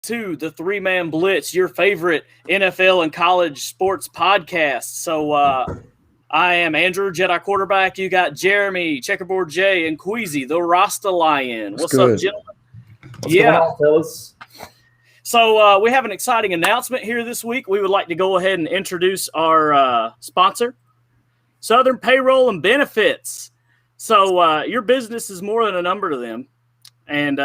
to the Three-Man Blitz, your favorite NFL and college sports podcast. So I am Andrew, Jedi quarterback. You got Jeremy, Checkerboard J, and Queasy, the Rasta Lion. What's up, gentlemen? What's going on, fellas? So we have an exciting announcement here this week. We would like to go ahead and introduce our sponsor, Southern Payroll and Benefits. So your business is more than a number to them, and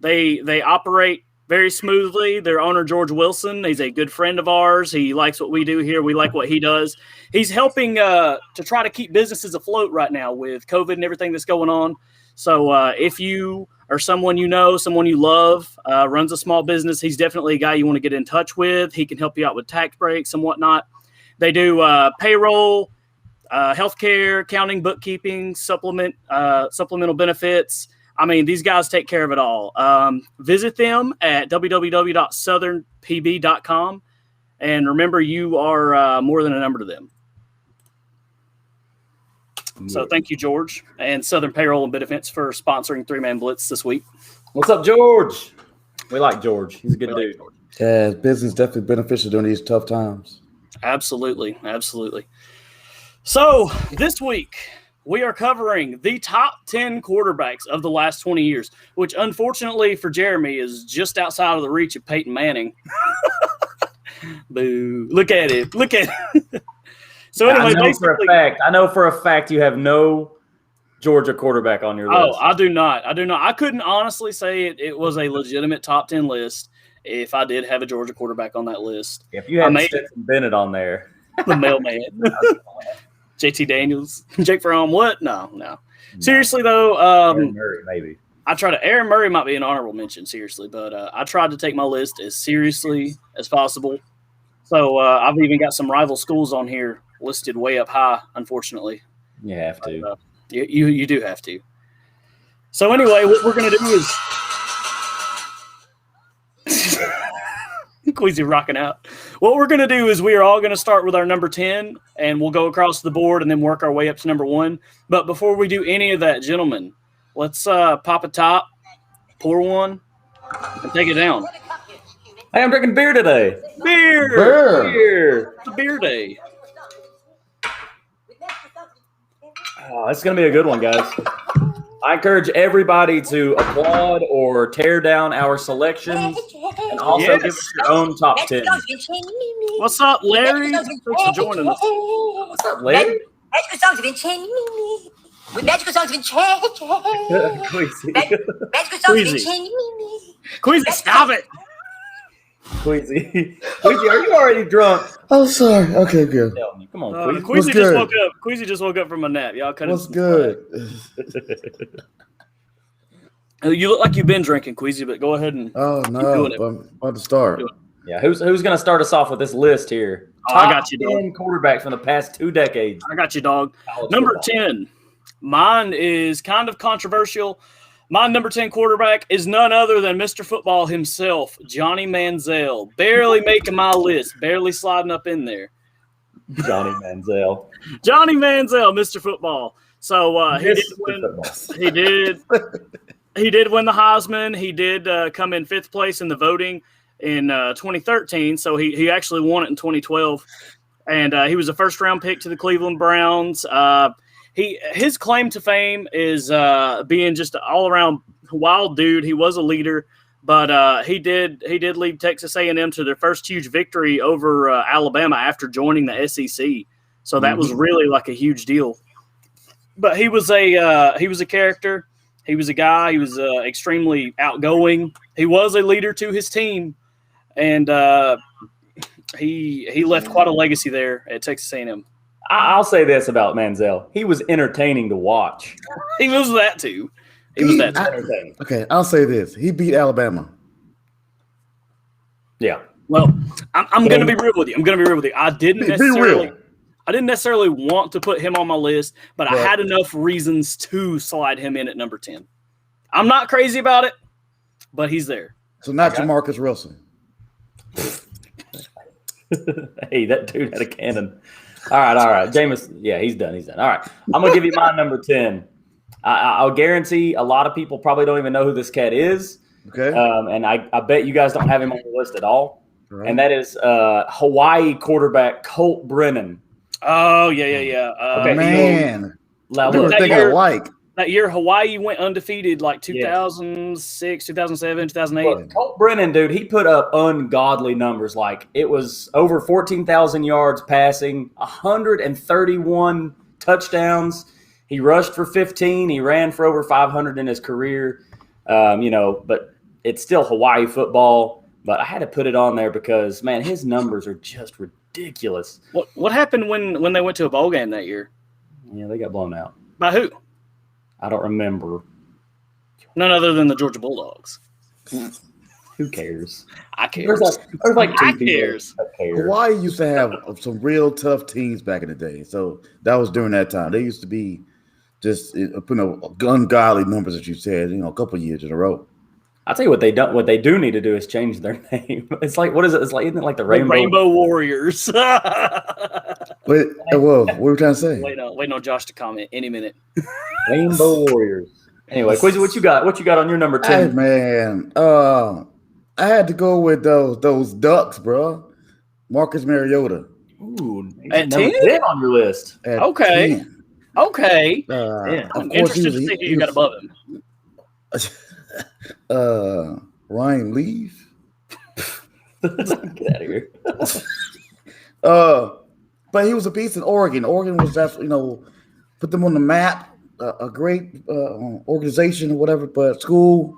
they operate very smoothly. Their owner, George Wilson, he's a good friend of ours. He likes what we do here. We like what he does. He's helping to try to keep businesses afloat right now with COVID and everything that's going on. So if you or someone you know, someone you love, runs a small business, he's definitely a guy you want to get in touch with. He can help you out with tax breaks and whatnot. They do payroll, healthcare, accounting, bookkeeping, supplemental benefits. I mean, these guys take care of it all. Visit them at www.southernpb.com. And remember, you are more than a number to them. So thank you, George, and Southern Payroll and Benefits for sponsoring Three-Man Blitz this week. What's up, George? We like George. He's a good dude. Yeah, business definitely beneficial during these tough times. Absolutely. So this week, we are covering the top 10 quarterbacks of the last 20 years, which unfortunately for Jeremy is just outside of the reach of Peyton Manning. Boo. Look at it. So anyway, I know for a fact you have no Georgia quarterback on your list. Oh, I do not. I couldn't honestly say it was a legitimate top 10 list if I did have a Georgia quarterback on that list. If you had Stetson Bennett on there. The mailman. JT Daniels. Jake Fromm. What? No. Seriously, though. Aaron Murray, maybe. Aaron Murray might be an honorable mention, seriously, but I tried to take my list as seriously as possible. So I've even got some rival schools on here listed way up high, unfortunately. You have to. But, you do have to. So anyway, what we're going to do is – Queasy rocking out. What we're going to do is we are all going to start with our number 10, and we'll go across the board and then work our way up to number 1. But before we do any of that, gentlemen, let's pop a top, pour one, and take it down. Hey, I'm drinking beer today. Beer. It's a beer day. Oh, it's going to be a good one, guys. I encourage everybody to applaud or tear down our selections and also give us your own top 10. What's up, Larry? Thanks for joining us. What's up, Larry? Magical songs have been changing me. Magical songs have been changing. Magical songs have been changing me. Queasy, stop it. Queasy, are you already drunk? Oh, sorry. Okay, good. Come on, Queasy just woke up. Queasy just woke up from a nap. Y'all cut What's good? You look like you've been drinking, Queasy, but go ahead and. Oh no, I'm about to start. Yeah, who's going to start us off with this list here? I got you, dog. 10 quarterbacks from the past 2 decades. I got you, dog. Number 10. Mine is kind of controversial. My number 10 quarterback is none other than Mr. Football himself, Johnny Manziel. Barely making my list, barely sliding up in there. Johnny Manziel, Mr. Football. So he did win the Heisman. He did come in 5th place in the voting in 2013. So he actually won it in 2012. And he was a first-round pick to the Cleveland Browns. His claim to fame is being just an all-around wild dude. He was a leader, but he did lead Texas A&M to their first huge victory over Alabama after joining the SEC. So that was really like a huge deal. But he was a character. He was a guy. He was extremely outgoing. He was a leader to his team, and he left quite a legacy there at Texas A&M. I'll say this about Manziel. He was entertaining to watch. He was that too. Entertaining. Okay, I'll say this. He beat Alabama. Yeah. Well, I'm going to be real with you. I didn't necessarily want to put him on my list, but I had enough reasons to slide him in at number 10. I'm not crazy about it, but he's there. So not Jamarcus Wilson. Hey, that dude had a cannon. All right. Jameis, yeah, he's done. All right. I'm going to give you my number 10. I'll guarantee a lot of people probably don't even know who this cat is. Okay. And I bet you guys don't have him on the list at all. Right. And that is Hawaii quarterback Colt Brennan. Oh, yeah. Okay, Man. Now They were look, thinking alike. That year, Hawaii went undefeated like 2006, 2007, 2008. look, Colt Brennan, dude, he put up ungodly numbers. Like it was over 14,000 yards passing, 131 touchdowns. He rushed for 15. He ran for over 500 in his career. But it's still Hawaii football. But I had to put it on there because, man, his numbers are just ridiculous. What happened when they went to a bowl game that year? Yeah, they got blown out. By who? I don't remember. None other than the Georgia Bulldogs. Who cares? I care. There's like two I people cares. that care. Hawaii used to have some real tough teams back in the day. So that was during that time. They used to be just putting up ungodly numbers, as you said, a couple of years in a row. I'll tell you what they do need to do is change their name. It's like, what is it? It's like, isn't it like the Rainbow Warriors? But what were we trying to say? Waiting on Josh to comment any minute. Rainbow Warriors. Anyway, Quizzy, what you got? What you got on your number 10? Hey, man. I had to go with those Ducks, bro. Marcus Mariota. Ooh, at number 10 on your list. At Okay. 10. Okay. Of I'm course, interested to see who you got above him. Ryan Leaf. Get out of here. But he was a beast in Oregon. Oregon was definitely, put them on the map. A great organization or whatever, but school.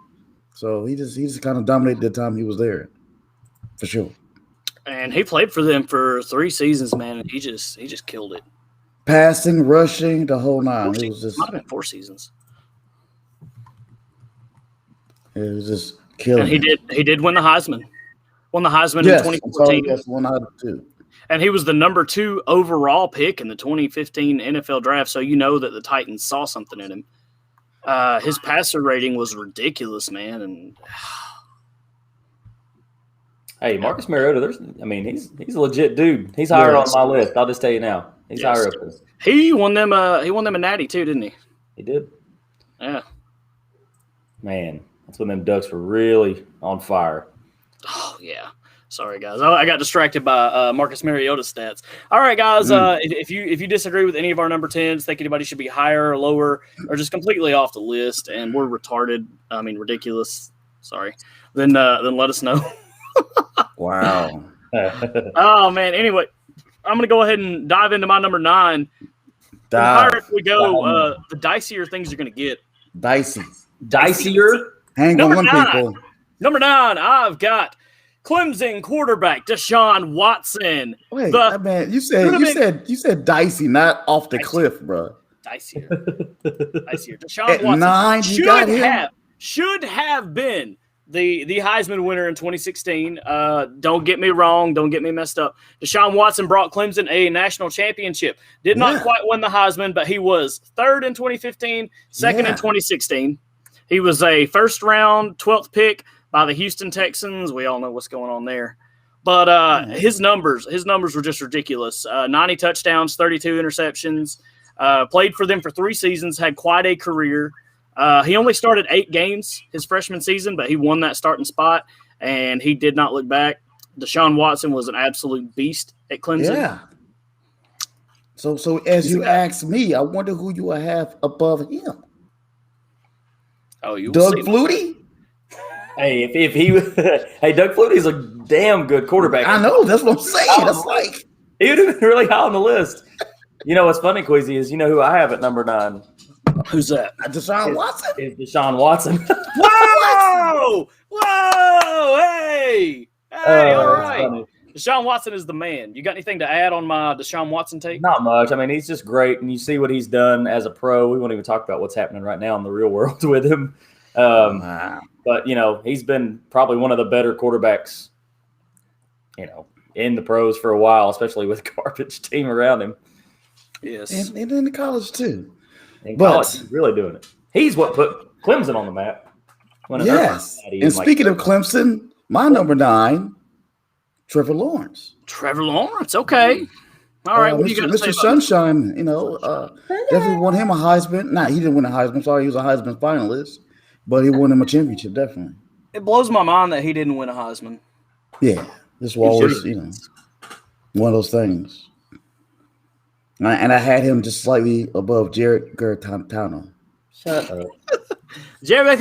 So he just kind of dominated the time he was there, for sure. And he played for them for 3 seasons, man, and he just killed it. Passing, rushing, the whole nine. It was just might have been 4 seasons. It was just killing. And he did win the Heisman. Won the Heisman in 2014. Yes, one out of 2. And he was the number 2 overall pick in the 2015 NFL draft. So you know that the Titans saw something in him. His passer rating was ridiculous, man. And hey, Marcus Mariota, he's a legit dude. He's higher on my list. I'll just tell you now. He's higher up there. He won them a natty too, didn't he? He did. Yeah. Man, that's when them Ducks were really on fire. Oh yeah. Sorry, guys. I got distracted by Marcus Mariota stats. All right, guys. If you disagree with any of our number 10s, think anybody should be higher or lower or just completely off the list, and we're retarded. I mean, ridiculous. Sorry. Then let us know. Wow. Oh man. Anyway, I'm gonna go ahead and dive into my number 9. The higher we go, the dicier things you're gonna get. Dicier. Hang Number on, 9. people. Number 9. I've got Clemson quarterback Deshaun Watson. Wait, man, you said dicey, not off the cliff, bro. Dicier. Deshaun At Watson 9, you got him? should have been the Heisman winner in 2016. Don't get me wrong. Don't get me messed up. Deshaun Watson brought Clemson a national championship. Did not quite win the Heisman, but he was 3rd in 2015, 2nd in 2016. He was a first-round 12th pick by the Houston Texans. We all know what's going on there. But his numbers were just ridiculous. 90 touchdowns, 32 interceptions. Played for them for 3 seasons, had quite a career. He only started 8 games his freshman season, but he won that starting spot, and he did not look back. Deshaun Watson was an absolute beast at Clemson. Yeah. So as you ask me, I wonder who you will have above him. Oh, you Doug Flutie? Hey, if he hey, Doug Flutie's a damn good quarterback. I know, that's what I'm saying. That's like he would have been really high on the list. You know what's funny, Queasy, is you know who I have at number 9? Who's that? Deshaun Watson? Is Deshaun Watson. Whoa! Whoa! Hey! All right. Funny. Deshaun Watson is the man. You got anything to add on my Deshaun Watson take? Not much. I mean, he's just great, and you see what he's done as a pro. We won't even talk about what's happening right now in the real world with him. But, he's been probably one of the better quarterbacks, in the pros for a while, especially with a garbage team around him. Yes. And in the college, too. In college, he's really doing it. He's what put Clemson on the map. Yes. And speaking of Clemson, my number 9, Trevor Lawrence. Trevor Lawrence, okay. All right, what do you got to say Mr. Sunshine, definitely won him a Heisman. Nah, he didn't win a Heisman. Sorry, he was a Heisman finalist, but he won him a championship, definitely. It blows my mind that he didn't win a Heisman. Yeah, this was always, one of those things. And I had him just slightly above Jared Garantano. Shut up. Jared.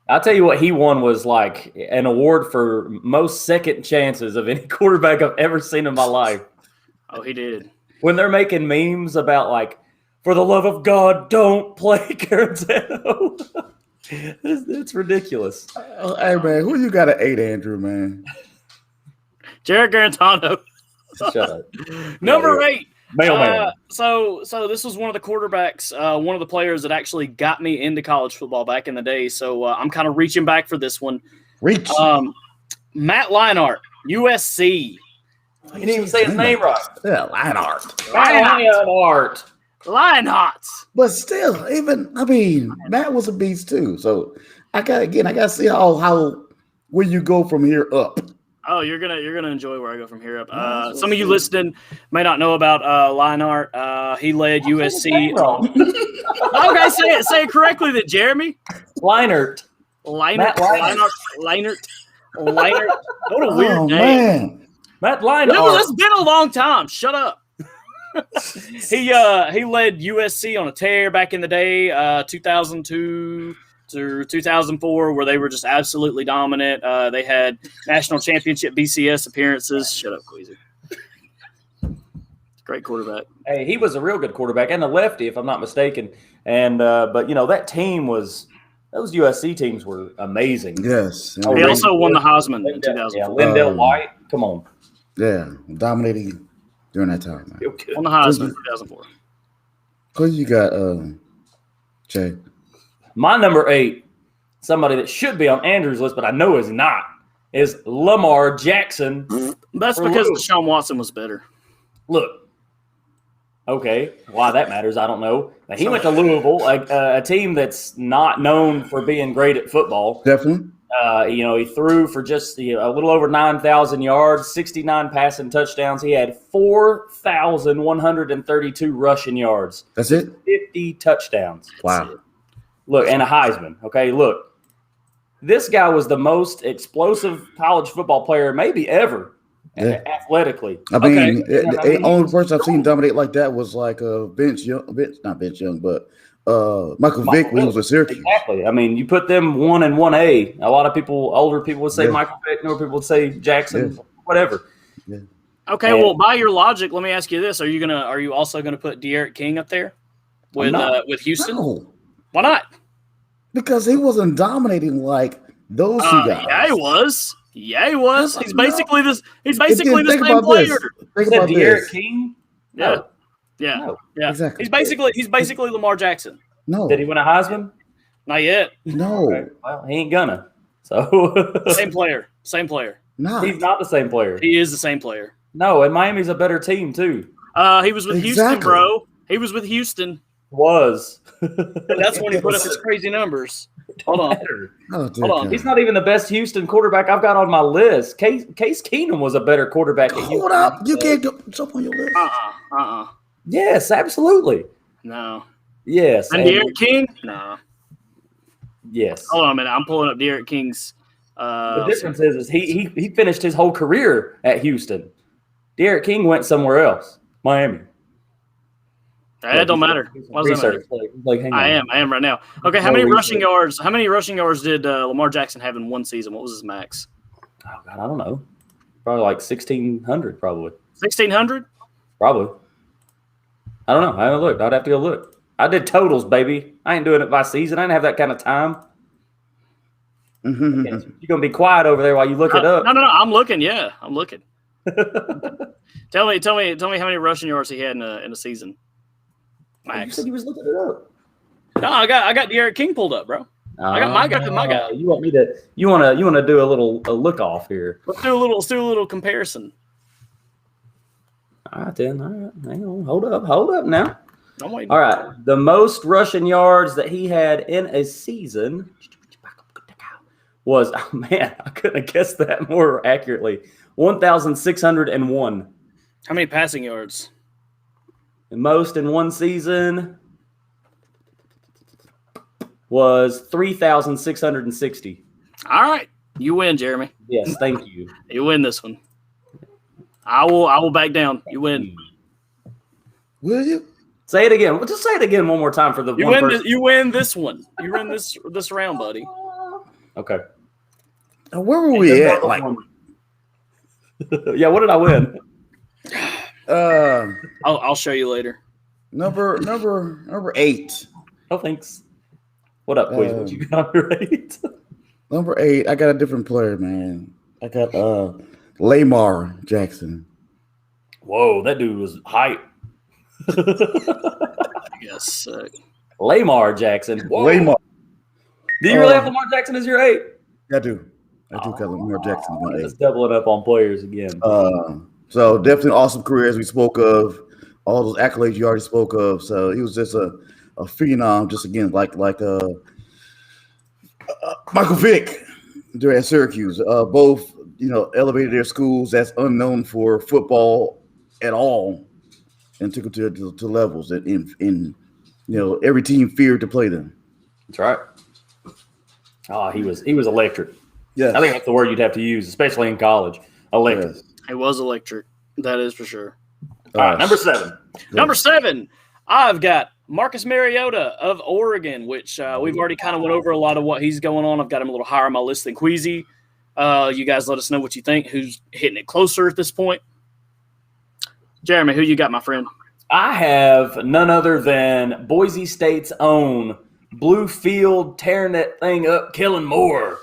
I'll tell you what he won was like an award for most second chances of any quarterback I've ever seen in my life. Oh, he did. When they're making memes about like, for the love of God, don't play Garantano. It's ridiculous. Hey, man, who you got at 8, Andrew, man? Jared Garantano. Shut up. Number 8. Mailman. So this was one of the quarterbacks, one of the players that actually got me into college football back in the day. So I'm kind of reaching back for this one. Reach. Matt Leinart, USC. You didn't even say his name right. Yeah, Leinart. Leinart. But still, Matt was a beast too. So I gotta see how where you go from here up. Oh, you're gonna enjoy where I go from here up. Some of you listening may not know about Leinart. He led USC. Okay, say it correctly, then, Jeremy. Leinart. What a weird name. Man. Matt Leinart. It's been a long time. Shut up. He led USC on a tear back in the day, 2002 to 2004, where they were just absolutely dominant. They had national championship BCS appearances. Shut up, Queasy. Great quarterback. Hey, he was a real good quarterback and a lefty, if I'm not mistaken. And but that team those USC teams were amazing. Yes. He also won the Heisman in 2004. Yeah, Lindell White. Come on. Yeah, dominating during that time. Man. On the Heisman in 2004. Who you got, Jay? My number 8, somebody that should be on Andrew's list, but I know is not, is Lamar Jackson. That's because Deshaun Watson was better. Look, okay, why that matters, I don't know. But he went to Louisville, a team that's not known for being great at football. Definitely. He threw for just a little over 9,000 yards, 69 passing touchdowns. He had 4,132 rushing yards. That's it? 50 touchdowns. Wow. Look, and a Heisman. Okay, look. This guy was the most explosive college football player maybe ever, athletically. I mean, the only person I've seen dominate like that was like not Vince Young, but Michael Vick when he was at Syracuse. Exactly. I mean, you put them 1 and 1A. A lot of older people would say Michael Vick, newer people would say Jackson, whatever. Yeah. Okay, well, by your logic, let me ask you this: Are you also gonna put De'Aaron King up there with Houston? No. Why not? Because he wasn't dominating like those two guys. Yeah, he was. He's basically the same player. Think about De'Aaron this. King? Yeah. Exactly. He's basically Lamar Jackson. No. Did he win a Heisman? Not yet. No. Okay. Well, he ain't gonna. So Same player. No. He's not the same player. He is the same player. No, and Miami's a better team too. He was with Houston, bro. He was with Houston. That's when he put up his crazy numbers. Hold on. Hold on. He's not even the best Houston quarterback I've got on my list. Case Keenum was a better quarterback. Hold up. You can't jump on your list. Yes, absolutely. No. Yes. And De'Aaron King? No. Yes. Hold on a minute. I'm pulling up De'Aaron King's. The difference is he finished his whole career at Houston. De'Aaron King went somewhere else. Miami. That don't matter. What does that matter? I am right now. Okay, how many rushing yards did Lamar Jackson have in one season? What was his max? Oh God, I don't know. Probably like 1,600, probably. 1,600? Probably. I don't know. I haven't looked. I'd have to go look. I did totals, baby. I ain't doing it by season. I didn't have that kind of time. You're gonna be quiet over there while you look it up. No. I'm looking. Yeah, I'm looking. Tell me how many rushing yards he had in a season. Max. You said he was looking it up. No, I got De'Aaron King pulled up, bro. I got my guy. You want me to? You want to do a look off here? Let's do a little comparison. All right, then. All right, hang on. Hold up now. I'm waiting. All right, the most rushing yards that he had in a season was, I couldn't have guessed that more accurately. 1,601. How many passing yards? The most in one season. was 3,660. All right. You win, Jeremy. Yes, thank you. You win this one. I will back down. You win. Will you? Say it again. Well, just say it again one more time for the You one win. person. You win this one. You win this round, buddy. Okay. Where were we at? Like, yeah, what did I win? I'll show you later. number 8. Oh, thanks. What up, Queen? What you got right? Number 8. I got a different player, man. I got Lamar Jackson. Whoa, that dude was hype. Yes. Lamar Jackson. Whoa. Lamar. Do you really have Lamar Jackson as your 8? I do. I do got Lamar Jackson. Let's double it up on players again. So definitely an awesome career, as we spoke of. All those accolades you already spoke of. So he was just a phenom, just again like Michael Vick there at Syracuse. Both elevated their schools that's unknown for football at all, and took them to levels that in every team feared to play them. That's right. Oh, he was electric. Yeah, I think that's the word you'd have to use, especially in college. Electric. Yes. It was electric. That is for sure. All right, number 7. Number 7, I've got Marcus Mariota of Oregon, which we've already kind of went over a lot of what he's going on. I've got him a little higher on my list than Queasy. You guys let us know what you think. Who's hitting it closer at this point? Jeremy, who you got, my friend? I have none other than Boise State's own Blue Field tearing that thing up, Kellen Moore.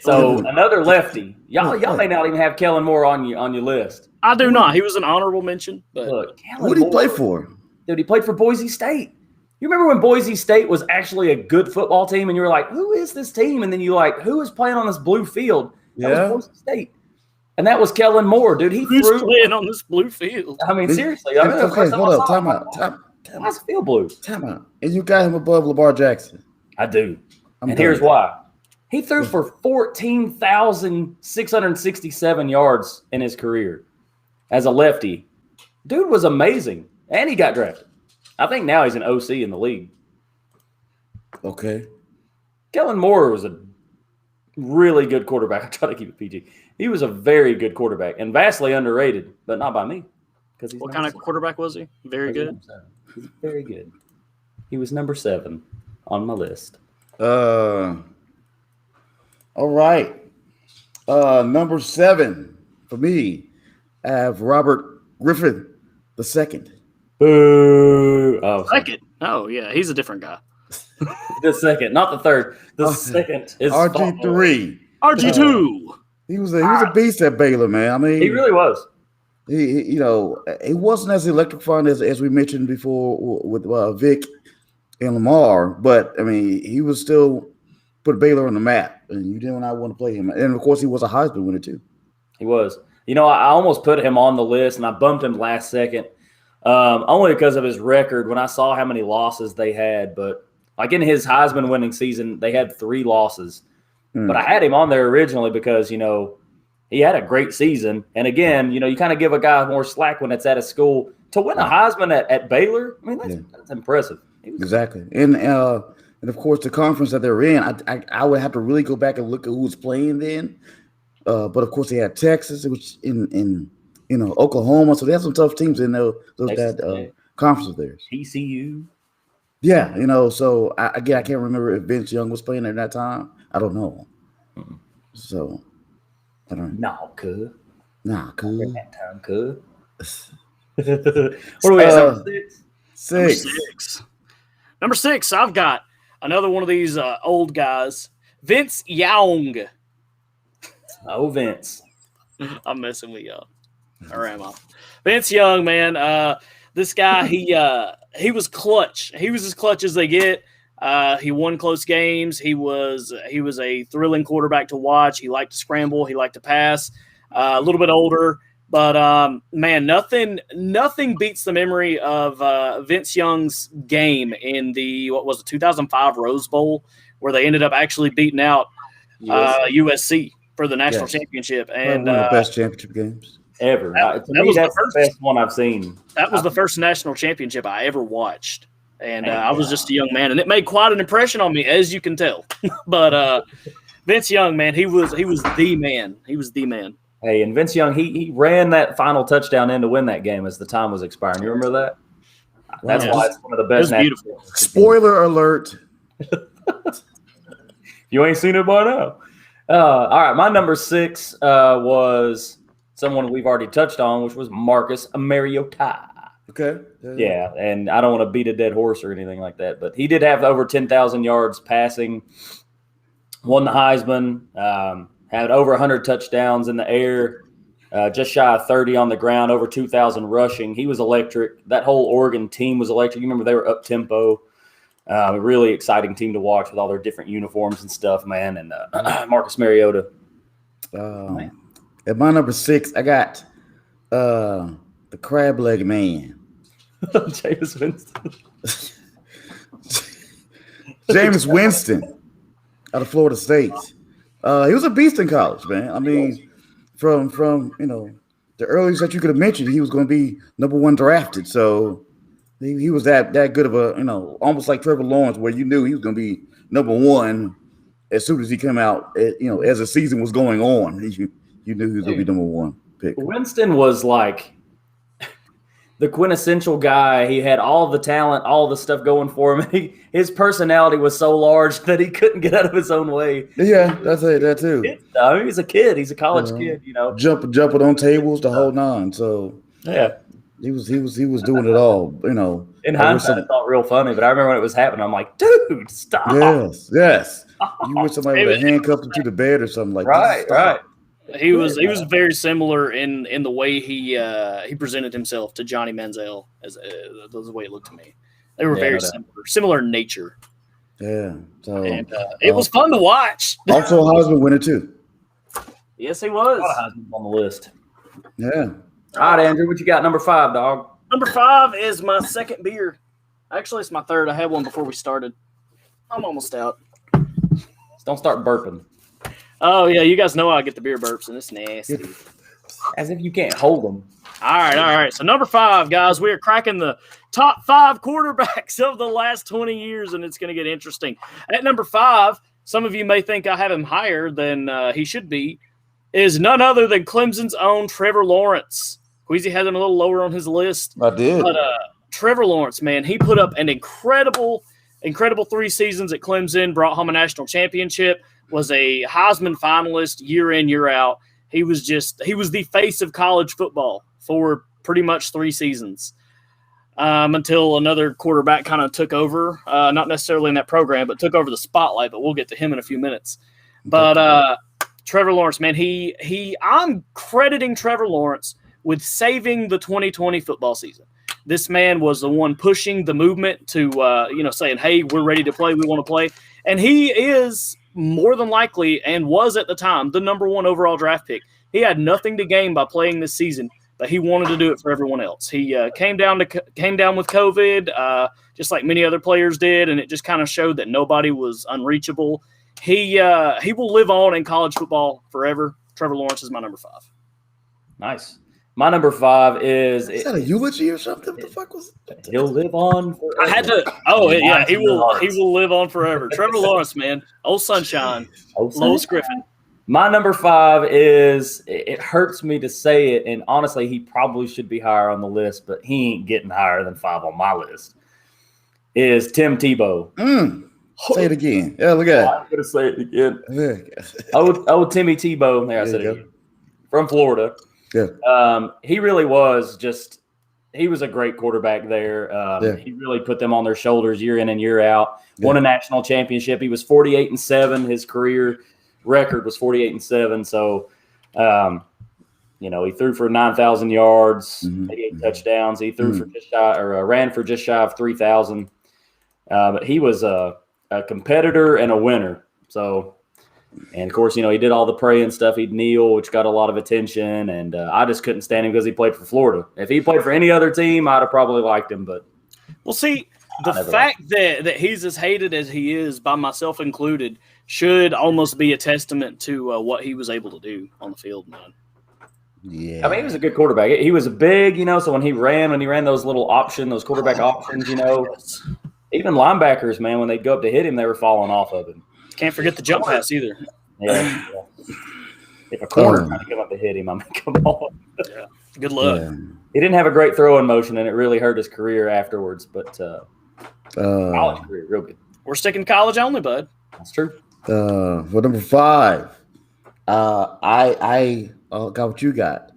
So another lefty. Y'all may not even have Kellen Moore on your list. I do not. He was an honorable mention. But Look, Who did he play for? Dude, he played for Boise State. You remember when Boise State was actually a good football team, and you were like, "Who is this team?" And then you like, "Who is playing on this blue field?" That was Boise State, and that was Kellen Moore, dude. Who's playing on this blue field? I mean, seriously. Okay, hold up. Time out. Why does it feel blue? Time out. And you got him above Lamar Jackson. I do. I'm and done. here's why. He threw for 14,667 yards in his career as a lefty. Dude was amazing. And he got drafted. I think now he's an OC in the league. Okay. Kellen Moore was a really good quarterback. I try to keep it PG. He was a very good quarterback and vastly underrated, but not by me. What kind of quarterback was he? Very good. He's very good. He was number 7 on my list. All right. Number 7 for me, I have Robert Griffin II. Boo! Oh, Second. Oh, yeah. He's a different guy. the second, not the third. The second is RG3. RG2. He was a beast at Baylor, man. I mean, He really was. he wasn't as electrifying as we mentioned before with Vic and Lamar, but I mean, he was still put Baylor on the map, and you did not want to play him. And of course, he was a Heisman winner too. He was. I almost put him on the list, and I bumped him last second, only because of his record. When I saw how many losses they had, but like in his Heisman winning season, they had 3 losses. But I had him on there originally because he had a great season. And again, you kind of give a guy more slack when it's at a school to win a Heisman at Baylor. I mean, that's impressive. Exactly, and of course the conference that they're in, I would have to really go back and look at who was playing then. But of course they had Texas, which in Oklahoma, so they had some tough teams in those conferences there. TCU. Yeah, so I can't remember if Vince Young was playing at that time. I don't know. So I don't know. No, cuz. Nah, cool. At that time, cuz. What are we at, number 6? Number 6, I've got another one of these old guys, Vince Young. Oh, Vince. I'm messing with y'all. Or am I? Vince Young, man. This guy, he was clutch. He was as clutch as they get. He won close games. He was a thrilling quarterback to watch. He liked to scramble. He liked to pass. A little bit older, but man, nothing beats the memory of Vince Young's game in the 2005 Rose Bowl, where they ended up actually beating out USC for the national championship, and one of the best championship games ever. That's the best one I've seen. That was the first national championship I ever watched. And I was just a young man, and it made quite an impression on me, as you can tell. But Vince Young, man, he was the man. He was the man. Hey, and Vince Young, he ran that final touchdown in to win that game as the time was expiring. You remember that? That's why it's one of the best. It was beautiful. Spoiler alert. You ain't seen it by now. All right, my number 6 was someone we've already touched on, which was Marcus Mariota. Okay. Yeah, and I don't want to beat a dead horse or anything like that, but he did have over 10,000 yards passing, won the Heisman, had over 100 touchdowns in the air, just shy of 30 on the ground, over 2,000 rushing. He was electric. That whole Oregon team was electric. You remember they were up-tempo. A really exciting team to watch with all their different uniforms and stuff, man. And Marcus Mariota. At my number 6, I got the crab leg man. Jameis Winston. Jameis Winston out of Florida State. He was a beast in college, man. I mean, from the earliest that you could have mentioned, he was going to be number 1 drafted. So he was that good of a, almost like Trevor Lawrence, where you knew he was going to be number 1 as soon as he came out. As the season was going on, you knew he was going to be number 1 pick. Winston was like the quintessential guy. He had all the talent, all the stuff going for him. His personality was so large that he couldn't get out of his own way. Yeah, that's it. That too. He's a kid. He's a college kid. Jumping on tables, the whole nine. So yeah, he was doing it all. In hindsight, it felt real funny, but I remember when it was happening. I'm like, dude, stop. Yes. You wish somebody would have handcuffed him to the bed or something like that. Right. He was very similar in the way he presented himself to Johnny Manziel, as the way it looked to me. They were very similar in nature. Yeah. So and it was fun to watch. Also a Heisman winner too. Yes, he was. A lot of Heisman on the list. Yeah. All right, Andrew, what you got? Number 5, dog. Number 5 is my second beer. Actually, it's my third. I had one before we started. I'm almost out. Don't start burping. Oh, yeah, you guys know I get the beer burps, and it's nasty. As if you can't hold them. All right. So number 5, guys, we are cracking the top 5 quarterbacks of the last 20 years, and it's going to get interesting. At number 5, some of you may think I have him higher than he should be, is none other than Clemson's own Trevor Lawrence. Queasy had him a little lower on his list. I did. But Trevor Lawrence, man, he put up an incredible 3 seasons at Clemson, brought home a national championship, was a Heisman finalist year in, year out. He was the face of college football for pretty much 3 seasons until another quarterback kind of took over, not necessarily in that program, but took over the spotlight. But we'll get to him in a few minutes. But Trevor Lawrence, man, I'm crediting Trevor Lawrence with saving the 2020 football season. This man was the one pushing the movement to, saying, hey, we're ready to play. We want to play. And he is more than likely, and was at the time, the number 1 overall draft pick. He had nothing to gain by playing this season, but he wanted to do it for everyone else. He came down with COVID, just like many other players did, and it just kind of showed that nobody was unreachable. He will live on in college football forever. Trevor Lawrence is my number 5. Nice. My number 5 is that a eulogy or something? What the fuck was it? He'll live on forever. I had to. Oh yeah, he will live on forever. Trevor Lawrence, man, old sunshine, Lois Griffin. My number 5 is. It hurts me to say it, and honestly, he probably should be higher on the list, but he ain't getting higher than 5 on my list. Is Tim Tebow? Say it again. Yeah, look at it. I'm gonna say it again. Oh, Timmy Tebow. There, I said it again. From Florida. Yeah. He really was he was a great quarterback there. He really put them on their shoulders year in and year out. Won a national championship. He was 48-7. His career record was 48-7. So, he threw for 9,000 yards, 88 touchdowns. He threw for just shy, or ran for just shy of 3,000. But he was a competitor and a winner. So. And, of course, he did all the praying stuff. He'd kneel, which got a lot of attention. And I just couldn't stand him because he played for Florida. If he played for any other team, I'd have probably liked him. But well, see, the fact that he's as hated as he is, by myself included, should almost be a testament to what he was able to do on the field, man. Yeah. I mean, he was a good quarterback. He was big, so when he ran those little those quarterback options, Even linebackers, man, when they'd go up to hit him, they were falling off of him. Can't forget the jump pass either. Yeah. If a corner tried to come up to hit him, I mean, come on. Yeah. Good luck. Yeah. He didn't have a great throwing motion, and it really hurt his career afterwards. But college career, real good. We're sticking college only, bud. That's true. For number 5, I got what you got.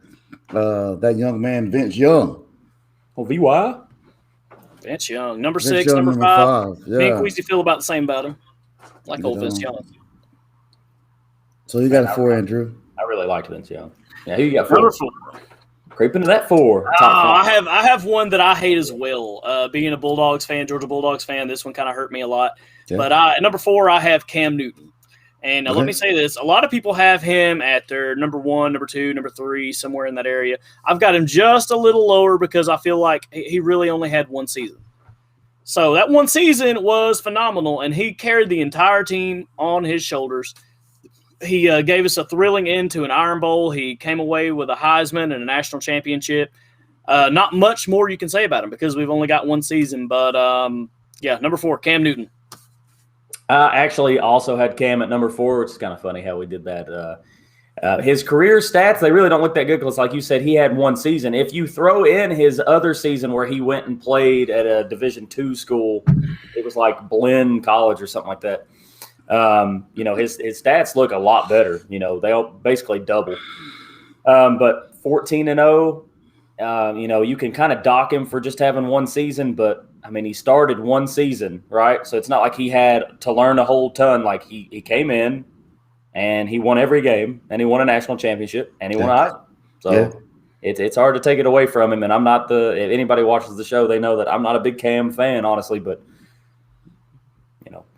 That young man, Vince Young. Oh, VY? Vince Young. Number Vince 6, Young, number 5. Yeah. Me and Queasy feel about the same about him. Like old Vince Young. So you got a 4, Andrew. I really liked Vince Young. Yeah, who you got 4? Number 4. Creeping to that 4. I have one that I hate as well. Being a Bulldogs fan, Georgia Bulldogs fan, this one kind of hurt me a lot. Yeah. But at number 4, I have Cam Newton. And let me say this. A lot of people have him at their number 1, number 2, number 3, somewhere in that area. I've got him just a little lower because I feel like he really only had one season. So that one season was phenomenal, and he carried the entire team on his shoulders. He gave us a thrilling end to an Iron Bowl. He came away with a Heisman and a national championship. Not much more you can say about him because we've only got one season. But, number 4, Cam Newton. I actually also had Cam at number 4, which is kind of funny how we did that. His career stats, they really don't look that good because, like you said, he had one season. If you throw in his other season where he went and played at a Division II school, it was like Blinn College or something like that. His stats look a lot better. They'll basically double. But 14-0, you can kind of dock him for just having one season, but I mean, he started one season, right? So it's not like he had to learn a whole ton. Like he came in and he won every game, and he won a national championship, and he won a Heisman. So it's hard to take it away from him. And I'm not if anybody watches the show, they know that I'm not a big Cam fan, honestly, but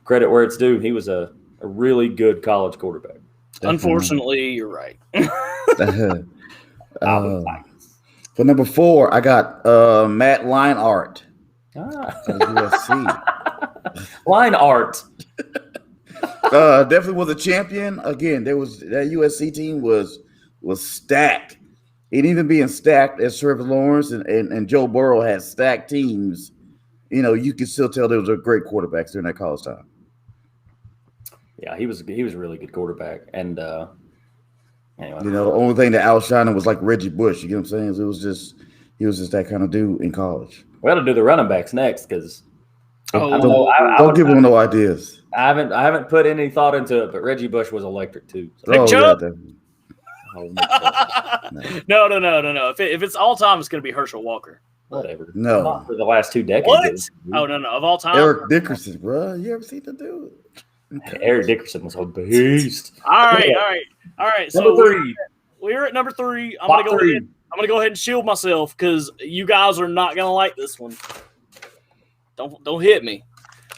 credit where it's due. He was a really good college quarterback. Unfortunately, you're right. For number 4, I got Matt Leinart. USC. Leinart. Definitely was a champion. Again, that USC team was stacked. And even being stacked as Trevor Lawrence and Joe Burrow had stacked teams, you could still tell there was a great quarterbacks during that college time. Yeah, he was a really good quarterback. And anyway. The only thing that outshined him was like Reggie Bush. You get what I'm saying? He was just that kind of dude in college. We got to do the running backs next because don't give him no ideas. I haven't put any thought into it, but Reggie Bush was electric too. So. Big Chubb? No. No. If it's all time, it's going to be Herschel Walker. Whatever. No. Not for the last 2 decades. What? Oh, no. Of all time? Eric Dickerson, bro. You ever seen the dude? Eric Dickerson was a beast. All right. So number 3. We're at number 3. I'm going to go ahead and shield myself because you guys are not going to like this one. Don't hit me.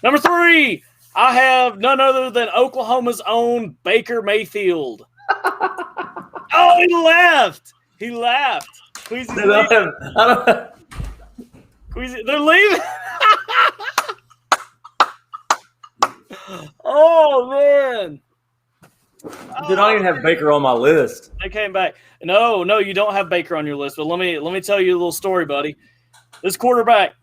Number 3, I have none other than Oklahoma's own Baker Mayfield. Oh, he left. Queasy's leaving. Queasy, they're leaving. Oh, man. Did I even have Baker on my list? They came back. No, you don't have Baker on your list. But let me tell you a little story, buddy. This quarterback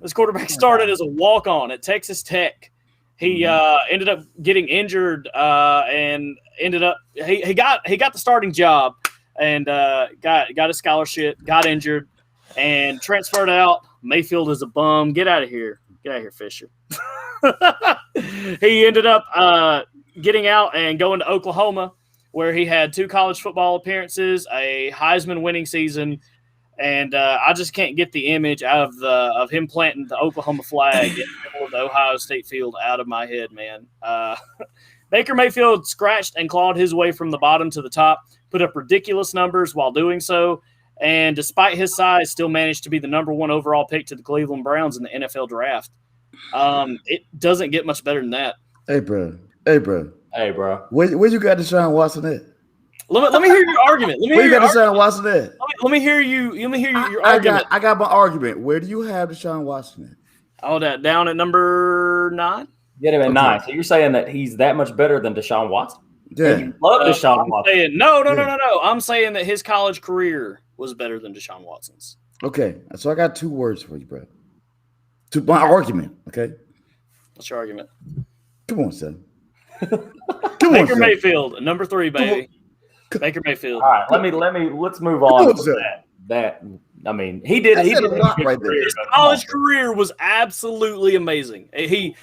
started as a walk-on at Texas Tech. He ended up getting injured and ended up he got the starting job and got a scholarship, got injured, and transferred out. Mayfield is a bum. Get out of here, Fisher. He ended up getting out and going to Oklahoma, where he had 2 college football appearances, a Heisman winning season, and I just can't get the image out of him planting the Oklahoma flag in the middle of the Ohio State field out of my head, man. Baker Mayfield scratched and clawed his way from the bottom to the top, put up ridiculous numbers while doing so, and despite his size, still managed to be the number 1 overall pick to the Cleveland Browns in the NFL draft. It doesn't get much better than that. Hey, bro. Where you got Deshaun Watson at? Let me hear your argument. Where you got Deshaun Watson at? Let me hear your argument. I got my argument. Where do you have Deshaun Watson at? Oh, that down at number 9. Get him at 9. So you're saying that he's that much better than Deshaun Watson? Yeah. You love Deshaun Watson. No. I'm saying that his college career was better than Deshaun Watson's. Okay, so I got 2 words for you, bro. To my argument, okay? What's your argument? Come on, son. Baker Mayfield, number 3, baby. Baker Mayfield. All right, let's move on from that. I mean, he did a lot right there. His college career was absolutely amazing. He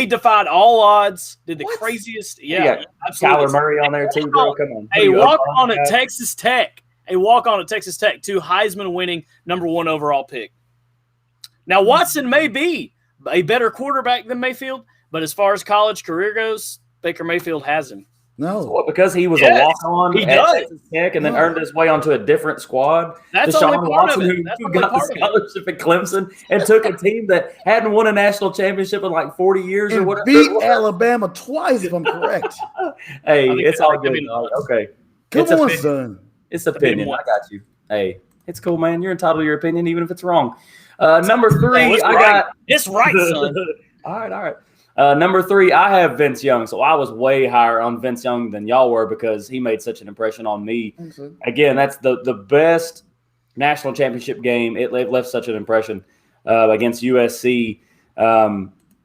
defied all odds. Did the craziest. Yeah, absolutely. Kyler Murray on there too, bro. Come on. A walk on at Texas Tech. A walk on at Texas Tech. 2 Heisman winning number 1 overall pick. Now Watson may be a better quarterback than Mayfield, but as far as college career goes, Baker Mayfield has him. No. So what, because he was a walk-on at Texas Tech and then earned his way onto a different squad. That's Deshaun only part Watson, of it. who got the scholarship at Clemson and took a team that hadn't won a national championship in like 40 years or whatever. Beat Alabama twice, if I'm correct. Hey, it's all good. Okay. Come on, son. It's opinion. I got you. Hey, it's cool, man. You're entitled to your opinion, even if it's wrong. Number 3, It's right, son. All right. Number 3, I have Vince Young. So I was way higher on Vince Young than y'all were because he made such an impression on me. Again, that's the best national championship game. It left such an impression against USC.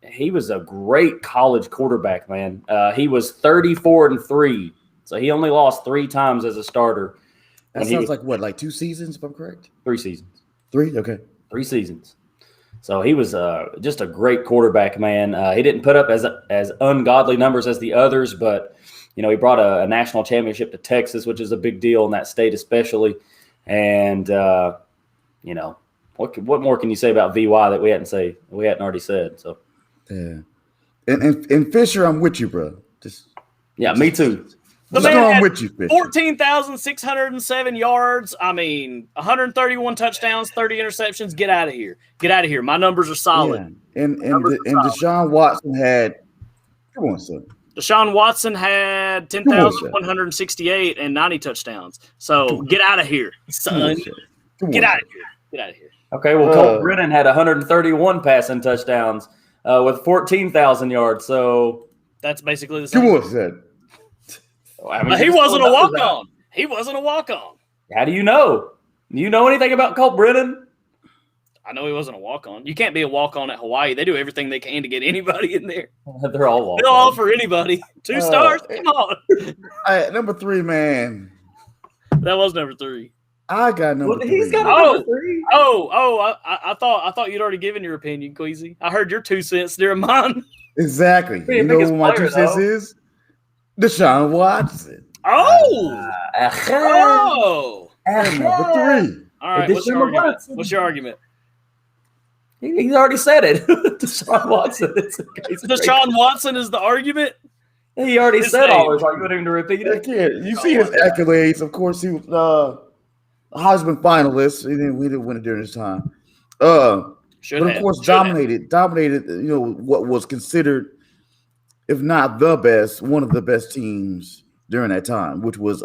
He was a great college quarterback, man. He was 34-3. So he only lost 3 times as a starter. That sounds like 2 seasons, if I'm correct? 3 seasons. 3? Okay. 3 seasons. So he was just a great quarterback, man. He didn't put up as ungodly numbers as the others, but, he brought a national championship to Texas, which is a big deal in that state especially. And, what more can you say about VY that we hadn't already said? So, yeah. And Fisher, I'm with you, bro. Me too. The man had with you, Fisher. 14,607 yards. 131 touchdowns, 30 interceptions. Get out of here. My numbers are solid. Yeah. And Deshaun Watson had – come on, son. Deshaun Watson had 10,168 and 90 touchdowns. So get out of here, son. Get out of here. Okay, well, Colt Brennan had 131 passing touchdowns with 14,000 yards. So that's basically the same. Come on, son. He wasn't a walk-on. He wasn't a walk-on. How do you know? Do you know anything about Colt Brennan? I know he wasn't a walk-on. You can't be a walk-on at Hawaii. They do everything they can to get anybody in there. They're all walk-on. They'll offer anybody 2 stars. Come on. All right, number 3, man. That was number 3. I got number 3. He's got number 3. I thought you'd already given your opinion, Queasy. I heard your 2 cents during mine. Exactly. You know what my 2 cents is? Deshaun Watson. Number 3. All right, what's your argument? He's already said it. Deshaun Watson. Deshaun Watson is the argument? He already said all this. Are you going to repeat it? You see his accolades. Of course, he was a Heisman finalist. We didn't win it during his time. But of course, dominated. What was considered, if not the best, one of the best teams during that time, which was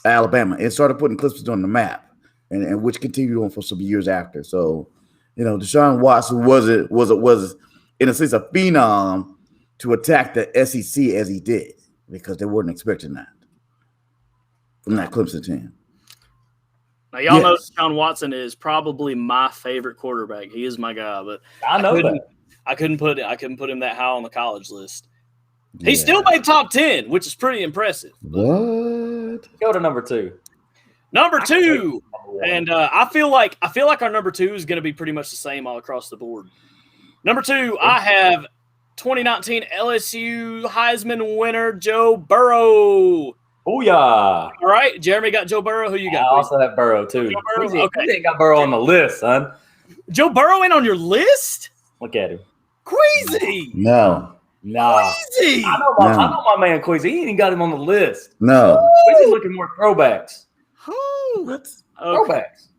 Alabama. It started putting Clemson on the map, and which continued on for some years after. So, Deshaun Watson was in a sense a phenom to attack the SEC as he did because they weren't expecting that from that Clemson team. Now, y'all know Deshaun Watson is probably my favorite quarterback. He is my guy, but I couldn't put him that high on the college list. Yeah. He still made top 10, which is pretty impressive. What? Go to number 2. Number 2, and I feel like our number 2 is going to be pretty much the same all across the board. Number 2, I have 2019 LSU Heisman winner Joe Burrow. Oh yeah! All right, Jeremy got Joe Burrow. Who you got? I also have Burrow too. Okay, he ain't got Burrow on the list, son. Joe Burrow ain't on your list? Look at him. Queasy. No. Queasy. I know my man Queasy. He ain't got him on the list. No. Queasy looking more throwbacks. Throwbacks.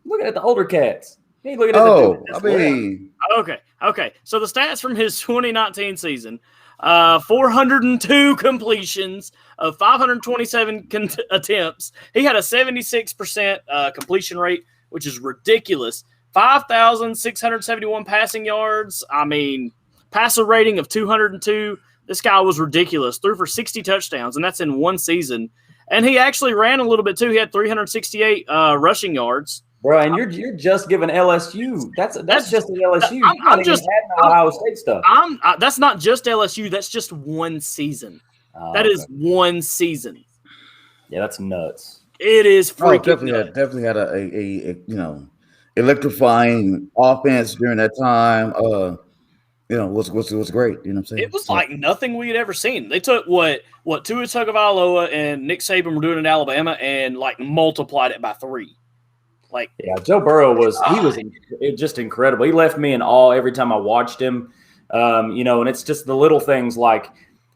Looking at the older cats. He ain't looking at Okay. So the stats from his 2019 season: 402 completions of 527 attempts. He had a 76% completion rate, which is ridiculous. 5,671 passing yards. Passer rating of 202. This guy was ridiculous. Threw for 60 touchdowns, and that's in one season. And he actually ran a little bit too. He had 368 rushing yards. Bro, and you're just giving LSU. That's just an LSU. I'm just Ohio State stuff. That's not just LSU. That's just one season. That is one season. Yeah, that's nuts. It is freaking definitely had a electrifying offense during that time. Was great. You know what I'm saying? It was like nothing we had ever seen. They took what Tua Tagovailoa and Nick Saban were doing in Alabama and like multiplied it by 3. Like, yeah, Joe Burrow was just incredible. He left me in awe every time I watched him. And it's just the little things like,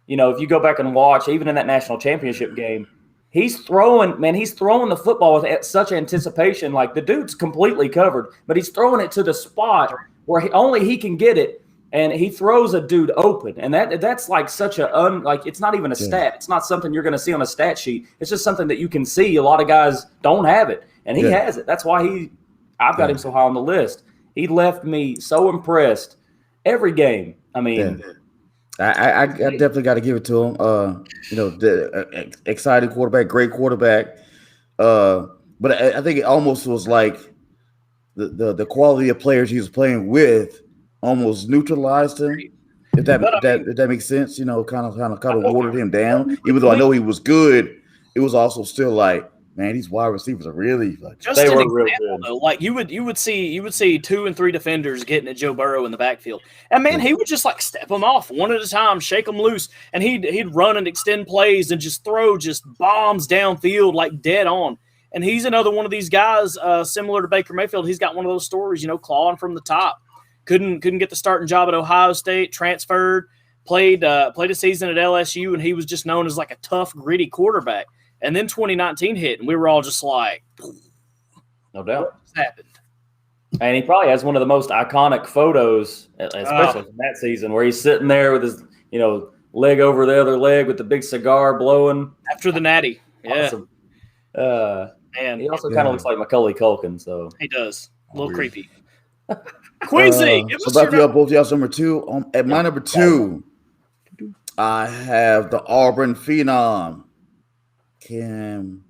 if you go back and watch, even in that national championship game, he's throwing the football with such anticipation. Like the dude's completely covered, but he's throwing it to the spot where only he can get it. And he throws a dude open, and that's like such it's not even a stat. It's not something you're going to see on a stat sheet. It's just something that you can see. A lot of guys don't have it, and he has it. That's why I've got him so high on the list. He left me so impressed every game. I mean, I definitely got to give it to him. The exciting quarterback, great quarterback. But I think it almost was like the quality of players he was playing with almost neutralized him, if that makes sense. Kind of watered him down. Even though I know he was good, it was also still like, man, these wide receivers are really just an example though. Like you would see 2 and 3 defenders getting at Joe Burrow in the backfield, and man, he would just like step them off one at a time, shake them loose, and he'd run and extend plays and just throw bombs downfield like dead on. And he's another one of these guys, similar to Baker Mayfield. He's got one of those stories, clawing from the top. Couldn't get the starting job at Ohio State, transferred, played a season at LSU, and he was just known as like a tough, gritty quarterback. And then 2019 hit, and we were all just like, no doubt. What's happened? And he probably has one of the most iconic photos, especially from that season, where he's sitting there with his, leg over the other leg with the big cigar blowing. After the natty. Yeah. Awesome. And he also kind of looks like Macaulay Culkin. So he does. A little creepy. Quincy, so about both y'all's number 2. At my number 2, I have the Auburn phenom, Cam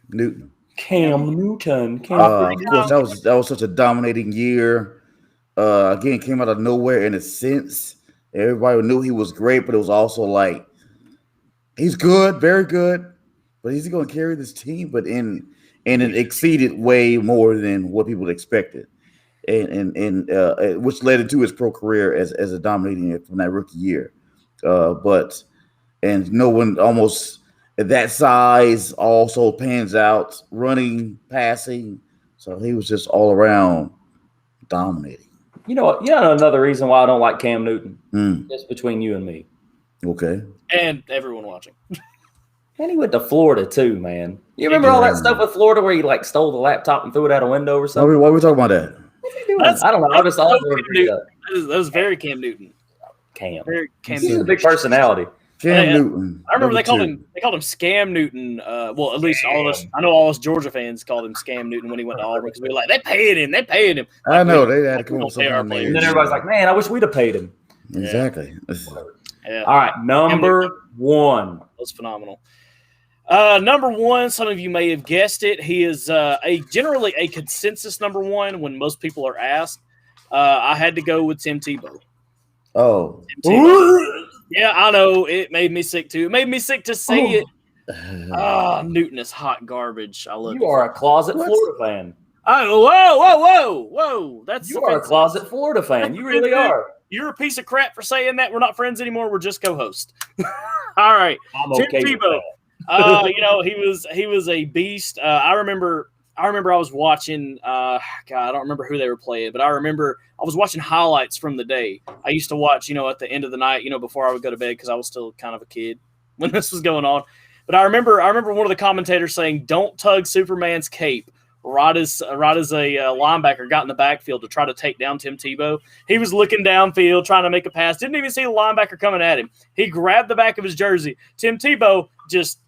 Newton. Of course, that was such a dominating year. Again, came out of nowhere in a sense. Everybody knew he was great, but it was also like he's good, very good, but is he going to carry this team? But in an exceeded way more than what people expected. And which led into his pro career as a dominating from that rookie year. But no one almost at that size also pans out running, passing. So he was just all around dominating. Another reason why I don't like Cam Newton, just between you and me. Okay. And everyone watching. And he went to Florida too, man. You remember all that stuff with Florida where he like stole the laptop and threw it out a window or something? Why are we talking about that? I don't know. That was very Cam Newton. He's a big personality. Cam Newton. I remember they called him Scam Newton. Well, at least all of us. I know all us Georgia fans called him Scam Newton when he went to Auburn because we were like, they paid him. Like, I know they had to come up with something. And then everybody's like, man, I wish we'd have paid him. Exactly. Yeah. All right, number 1. That was phenomenal. Number 1, some of you may have guessed it. He is generally a consensus number 1 when most people are asked. I had to go with Tim Tebow. Oh. Tim Tebow. Yeah, I know. It made me sick too. It made me sick to say it. Newton is hot garbage. I love it. You are a closet Florida fan. Whoa. You are a closet Florida fan. You really are. You're a piece of crap for saying that. We're not friends anymore. We're just co-hosts. All right. I'm Tim okay Tebow. He was a beast. I remember I was watching. God, I don't remember who they were playing, but I remember I was watching highlights from the day. I used to watch, at the end of the night, before I would go to bed because I was still kind of a kid when this was going on. But I remember one of the commentators saying, "Don't tug Superman's cape." Right as a linebacker got in the backfield to try to take down Tim Tebow, he was looking downfield trying to make a pass. Didn't even see the linebacker coming at him. He grabbed the back of his jersey. Tim Tebow just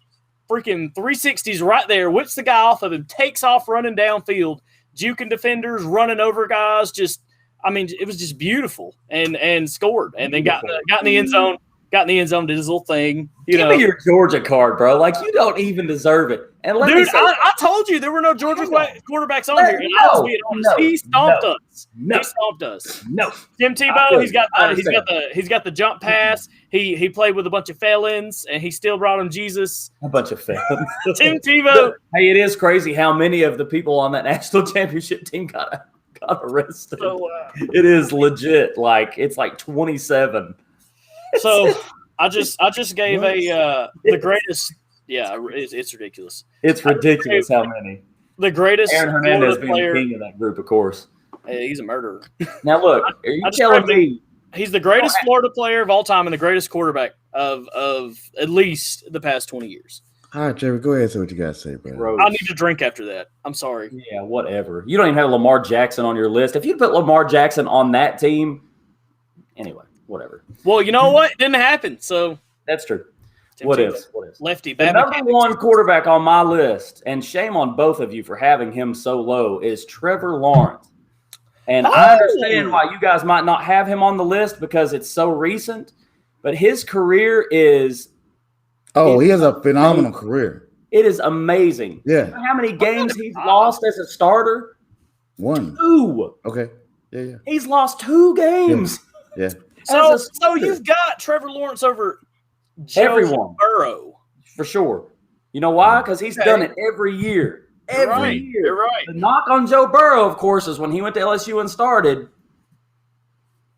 freaking 360s right there, whips the guy off of him, takes off running downfield, juking defenders, running over guys. It was just beautiful, and scored, and then got in the end zone. got in the end zone, did his little thing. Give me your Georgia card, bro. Like, you don't even deserve it. And let me say, I told you there were no Georgia quarterbacks on here. And I was being honest. He stomped us. He stomped us. No. Tim Tebow, he's got the jump pass. He played with a bunch of felons, and he still brought him Jesus. A bunch of felons. Tim Tebow. Hey, it is crazy how many of the people on that national championship team got arrested. So, it is legit. Like, it's like 27. So I just gave the greatest. Yeah, it's ridiculous. It's ridiculous how many. The greatest Aaron Hernandez Florida being player. the king of that group, of course. Hey, he's a murderer. Now look, are you telling me he's the greatest Florida player of all time and the greatest quarterback of at least the past 20 years? All right, Trevor, go ahead and say what you got to say, bro. I need to drink after that. I'm sorry. Yeah, whatever. You don't even have Lamar Jackson on your list. If you put Lamar Jackson on that team, anyway, whatever. Well, you know what? It didn't happen. So that's true. Tim What Tebow. is? Lefty. The number one quarterback on my list, and shame on both of you for having him so low, is Trevor Lawrence. And I understand why you guys might not have him on the list because it's so recent, but his career is he has a phenomenal career. It is amazing. Yeah. You know how many games he's lost as a starter? 1. 2. Okay. Yeah. He's lost 2 games. Yeah. So you've got Trevor Lawrence over everyone. Burrow. For sure. You know why? Because he's done it every year. Every year. You're right. The knock on Joe Burrow, of course, is when he went to LSU and started.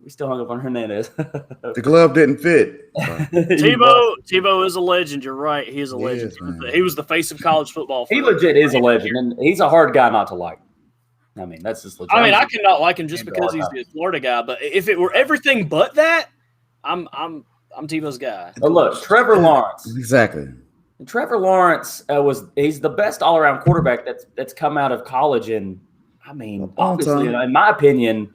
We still hung up on Hernandez. The glove didn't fit. Tebow is a legend. You're right. He is a legend. He was the face of college football. He legit is a legend, and he's a hard guy not to like. I mean, that's just legit. I mean, I cannot like him just because he's the Florida guy. But if it were everything but that, I'm Tebow's guy. But look, Trevor Lawrence. Exactly. Trevor Lawrence he's the best all around quarterback that's come out of college, and I mean, obviously, in my opinion,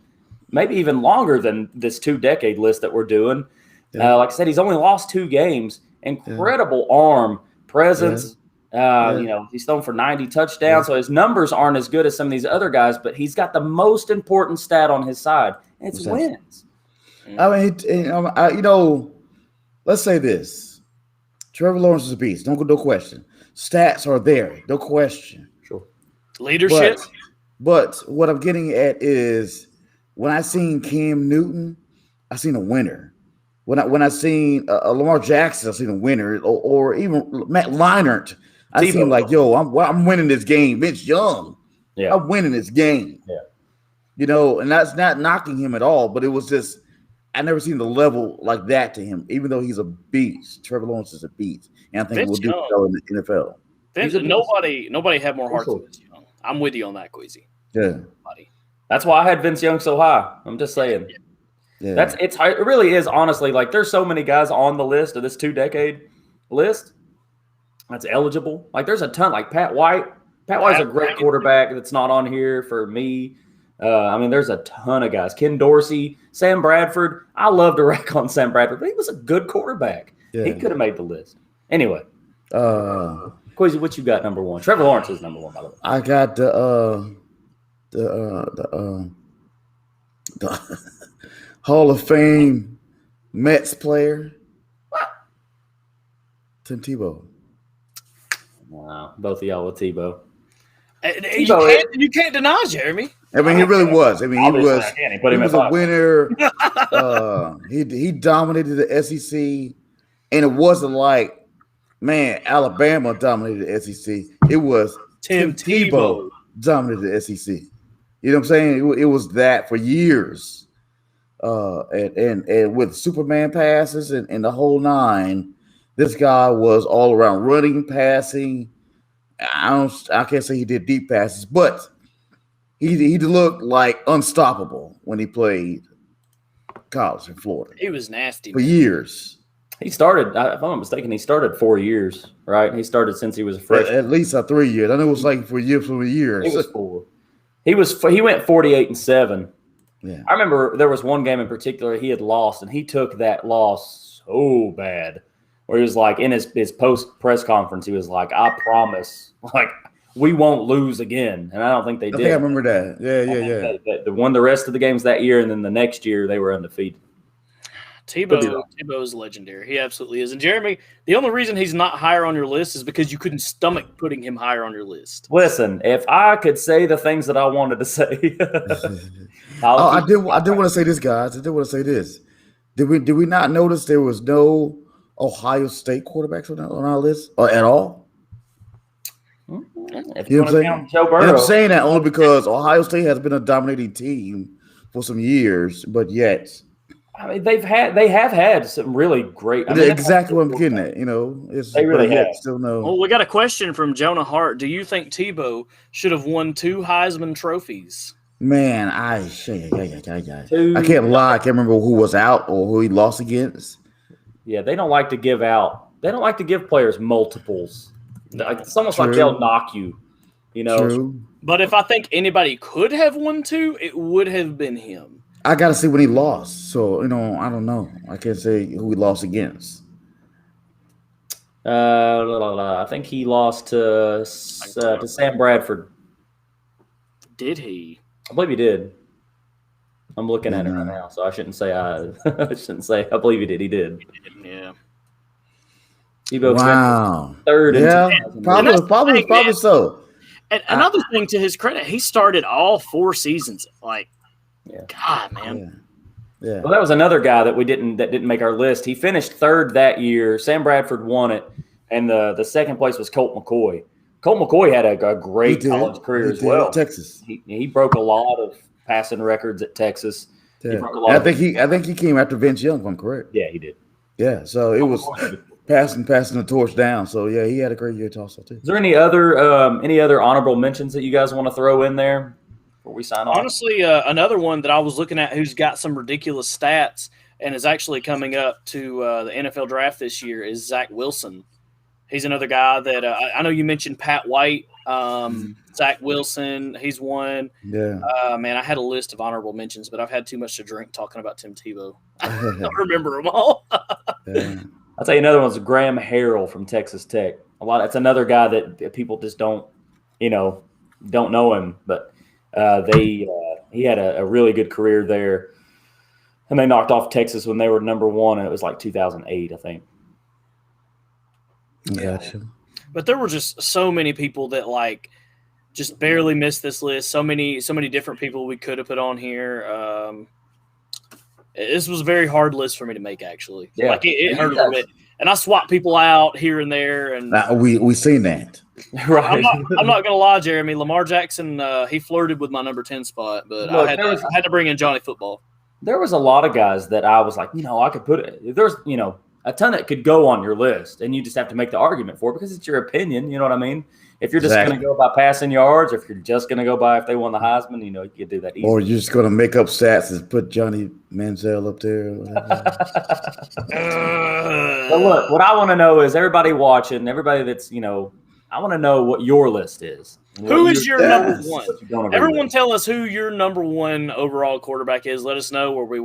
maybe even longer than this 2-decade list that we're doing. Yeah. Like I said, he's only lost 2 games. Incredible arm presence. He's thrown for 90 touchdowns, so his numbers aren't as good as some of these other guys, but he's got the most important stat on his side, and it's wins. I mean, let's say this. Trevor Lawrence is a beast. No question. Stats are there. No question. Sure. Leadership. But what I'm getting at is when I seen Cam Newton, I seen a winner. When I seen Lamar Jackson, I seen a winner. Or even Matt Leinart, I seen like, yo, I'm winning this game. Vince Young, I'm winning this game. Yeah. And that's not knocking him at all, but it was just I never seen the level like that to him, even though he's a beast. Trevor Lawrence is a beast. And I think Vince we'll do so in the NFL. Nobody had more heart than Vince Young. I'm with you on that, Queasy. Yeah. That's why I had Vince Young so high. I'm just saying. Yeah. It really is, honestly, like there's so many guys on the list of this 2-decade list that's eligible. Like there's a ton, like Pat White. Pat White's a great quarterback that's not on here for me. I mean, there's a ton of guys. Ken Dorsey, Sam Bradford. I love to rack on Sam Bradford, but he was a good quarterback. Yeah. He could have made the list. Anyway. Quizzy, what you got number 1? Trevor Lawrence is number 1, by the way. I got the Hall of Fame Mets player, Tim Tebow. Wow, both of y'all with Tebow. You can't deny, Jeremy. I mean, he really was. I mean, he was a winner. He dominated the SEC, and it wasn't like, man, Alabama dominated the SEC. It was Tim Tebow dominated the SEC. You know what I'm saying? It was that for years. And with Superman passes and the whole 9, this guy was all around running, passing. I can't say he did deep passes, but he looked like unstoppable when he played college in Florida. He was nasty for years. He started, if I'm not mistaken, he started 4 years, right? He started since he was a freshman. At least 3 years. I know it was like for years. He was 4. He went 48-7. Yeah. I remember there was one game in particular he had lost, and he took that loss so bad. Where he was like, in his post press conference, he was like, "I promise, like we won't lose again." And I don't think they did. I remember that. Yeah. They won the rest of the games that year, and then the next year they were undefeated. Tebow is legendary. He absolutely is. And Jeremy, the only reason he's not higher on your list is because you couldn't stomach putting him higher on your list. Listen, if I could say the things that I wanted to say, I did want to say this, guys. I did want to say this. Did we not notice there was no Ohio State quarterbacks on our list or at all? If You know what I'm saying? Joe Burrow. And I'm saying that only because Ohio State has been a dominating team for some years, but yet I mean, they have had some really great. I mean, exactly what I'm getting at. They really have. Still no. Well, we got a question from Jonah Hart. Do you think Tebow should have won 2 Heisman trophies? Man, I can't lie. I can't remember who was out or who he lost against. Yeah, they don't like to give out. They don't like to give players multiples. Like, it's almost like they'll knock you. True. But if I think anybody could have won 2, it would have been him. I got to see when he lost. So, I don't know. I can't say who he lost against. I think he lost to Sam Bradford. Did he? I believe he did. I'm looking at it right now, so I shouldn't say I shouldn't say I believe he did. He did. Yeah. Wow. Third. Yeah, probably so. And another thing to his credit, he started all 4 seasons. Like, God, man. Yeah. Well, that was another guy that didn't make our list. He finished 3rd that year. Sam Bradford won it, and the second place was Colt McCoy. Colt McCoy had a great college career as well. Texas. He broke a lot of passing records at Texas. Yeah. I think he came after Vince Young, if I'm correct. Yeah, he did. Yeah, so it was passing the torch down. So yeah, he had a great year also too. Is there any other honorable mentions that you guys want to throw in there before we sign off? Honestly, another one that I was looking at who's got some ridiculous stats and is actually coming up to the NFL draft this year is Zach Wilson. He's another guy that I know you mentioned Pat White, Zach Wilson. He's one. Yeah. Man, I had a list of honorable mentions, but I've had too much to drink talking about Tim Tebow. I don't remember them all. Yeah. I'll tell you another one's Graham Harrell from Texas Tech. That's another guy that people just don't know him, but he had a really good career there, and they knocked off Texas when they were number 1, and it was like 2008, I think. Gotcha. But there were just so many people that just barely missed this list. So many different people we could have put on here. This was a very hard list for me to make, actually. Yeah. It hurt a little bit. And I swapped people out here and there. And we seen that. Right. I'm not gonna lie, Jeremy. Lamar Jackson, he flirted with my number 10 spot, but I had to bring in Johnny Football. There was a lot of guys that I was like, I could put it. There's a ton that could go on your list, and you just have to make the argument for it because it's your opinion. You know what I mean? If you're just going to go by passing yards, or if you're just going to go by if they won the Heisman, you could do that easily. Or you're just going to make up stats and put Johnny Manziel up there. But look, what I want to know is everybody watching, everybody that's, I want to know what your list is. Who is your number 1? Everyone tell us who your number 1 overall quarterback is. Let us know. Were we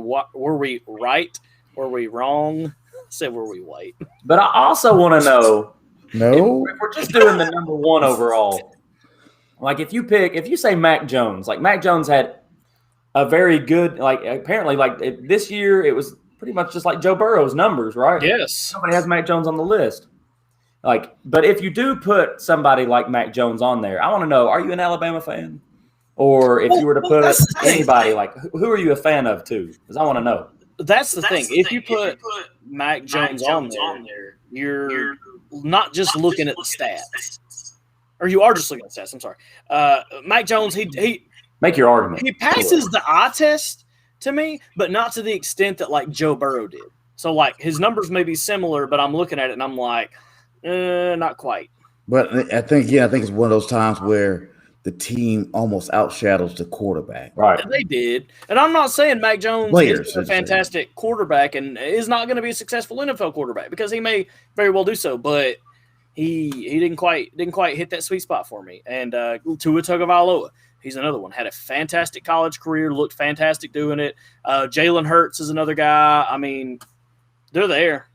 right? Were we wrong? Said were we white? But I also want to know. No, if we're just doing the number 1 overall. Like if you say Mac Jones, like Mac Jones had a very good, apparently this year it was pretty much just like Joe Burrow's numbers, right? Yes. Nobody has Mac Jones on the list. But if you do put somebody like Mac Jones on there, I want to know: are you an Alabama fan? Or if you were to put anybody, who are you a fan of too? Because I want to know. That's the thing. If you put Mac Jones on there, you're not just looking at the stats. Or you are just looking at the stats. I'm sorry. Mac Jones, he make your argument. He passes the eye test to me, but not to the extent that Joe Burrow did. So his numbers may be similar, but I'm looking at it and I'm like, not quite. But I think it's one of those times where the team almost outshadows the quarterback. Right. And they did. And I'm not saying Mac Jones is a fantastic quarterback and is not going to be a successful NFL quarterback because he may very well do so, but he didn't quite hit that sweet spot for me. And Tua Tagovailoa, he's another one. Had a fantastic college career, looked fantastic doing it. Jalen Hurts is another guy. I mean, they're there.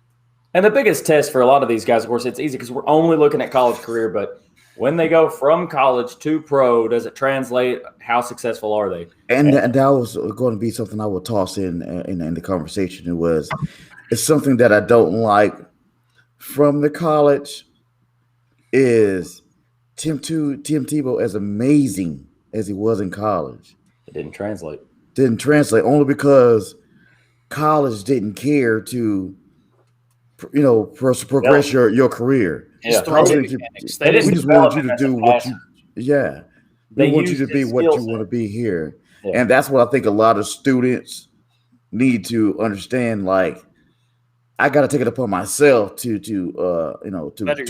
And the biggest test for a lot of these guys, of course, it's easy because we're only looking at college career, but When they go from college to pro, does it translate? How successful are they? And that was going to be something I would toss in the conversation. It's something that I don't like from the college is Tim Tebow, as amazing as he was in college. It didn't translate. Didn't translate only because college didn't care to, progress your career. Yeah. We just wanted you to do what you. Yeah. We want you to be what you want to be here. Yeah. And that's what I think a lot of students need to understand. Like, I got to take it upon myself to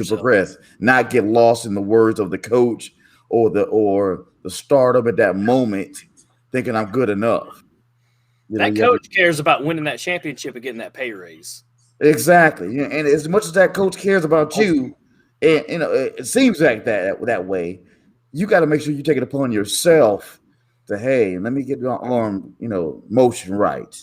progress, not get lost in the words of the coach or the stardom at that moment, thinking I'm good enough. That coach cares about winning that championship and getting that pay raise. Exactly. And as much as that coach cares about you, and it seems like that way, you got to make sure you take it upon yourself to, hey, let me get my arm, motion right.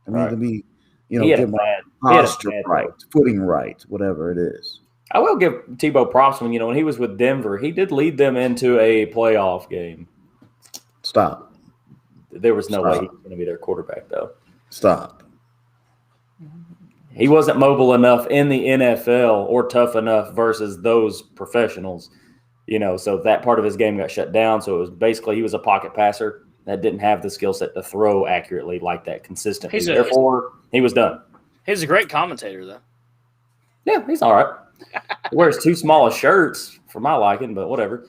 Let me get my posture right, footing right, whatever it is. I will give Tebow props when he was with Denver, he did lead them into a playoff game. Stop. There was no way he was going to be their quarterback, though. Stop. He wasn't mobile enough in the NFL or tough enough versus those professionals, so that part of his game got shut down. So it was basically he was a pocket passer that didn't have the skill set to throw accurately like that consistently. Therefore, he was done. He's a great commentator, though. Yeah, he's all right. He wears too small of shirts for my liking, but whatever.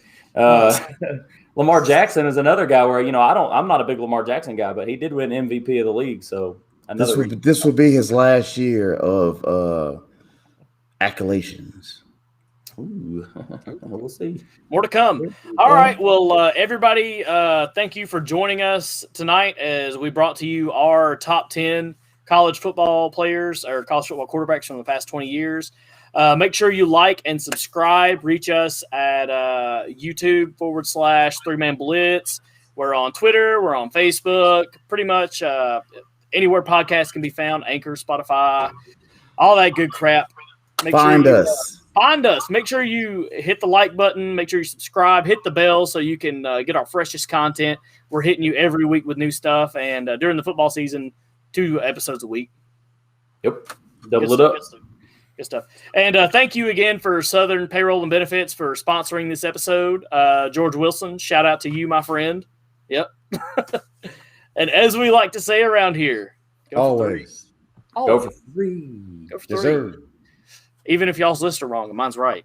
Lamar Jackson is another guy where, I'm not a big Lamar Jackson guy, but he did win MVP of the league. So this would be his last year of accolations. Ooh, we'll see. More to come. All right. Well, everybody, thank you for joining us tonight as we brought to you our top 10 college football players or college football quarterbacks from the past 20 years. Make sure you like and subscribe. Reach us at YouTube /3 Man Blitz. We're on Twitter. We're on Facebook. Pretty much anywhere podcasts can be found. Anchor, Spotify, all that good crap. Find us. Find us. Make sure you hit the like button. Make sure you subscribe. Hit the bell so you can get our freshest content. We're hitting you every week with new stuff. And during the football season, 2 episodes a week. Yep. Double it up. Good stuff. And thank you again for Southern Payroll and Benefits for sponsoring this episode. George Wilson, shout out to you, my friend. Yep. And as we like to say around here, always. Go for 3. Go for 3. Even if y'all's lists are wrong, mine's right.